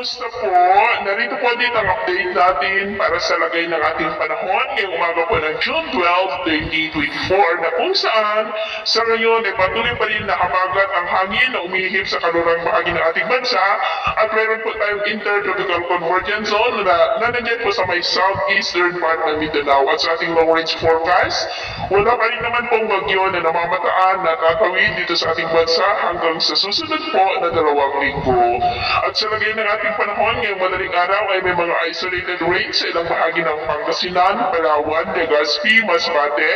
Kumusta po? Narito po din ang update natin para sa lagay ng ating panahon ngayong umaga po ng June 12, 2024 na kung saan sa ngayon ay patuloy pa rin nakabagat ang hangin na umihip sa kalurang bahagi ng ating bansa at meron po tayong intertropical convergence zone na nandiyan po sa may southeastern part ng Mindanao at sa ating long range forecast. Wala pa rin naman pong bagyo na namamataan na tatawid dito sa ating bansa hanggang sa susunod po na 2 linggo. At sa lagay ng ating panahon ngayong madaling araw ay may mga isolated rains sa ilang bahagi ng Pangasinan, Palawan, Legazpi, Masbate,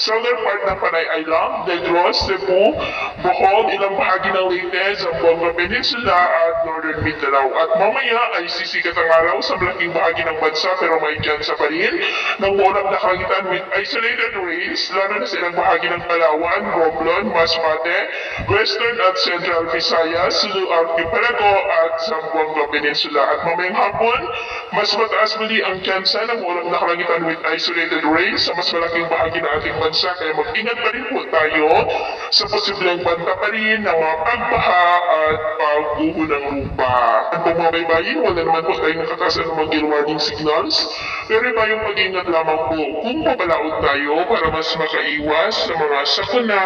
southern part ng Panay Island, Negros, Cebu, Bohol, ilang bahagi ng Leyte, Zamboanga Peninsula at Northern Mindanao. At mamaya ay sisikat ang araw sa malaking bahagi ng bansa pero may tsansa pa rin ng ulap na kagitan with isolated rains lalo na sa ilang bahagi ng Palawan, Romblon, Masbate, Western at Central Visayas, Sulu Archipelago at Zamboanga Peninsula. At mamayang hapon, mas mataas muli ang tsansa ng ulap na kalangitan with isolated rains sa mas malaking bahagi ng ating bansa kaya mag-ingat pa rin po tayo sa posibleng banta pa rin ng mga pagbaha at pagguho ng lupa. At kung mga baybayin, wala naman po tayong nakatasan ng mga warning signals pero tayong mag-ingat lamang po kung papalaot tayo para mas makaiwas sa mga sakuna.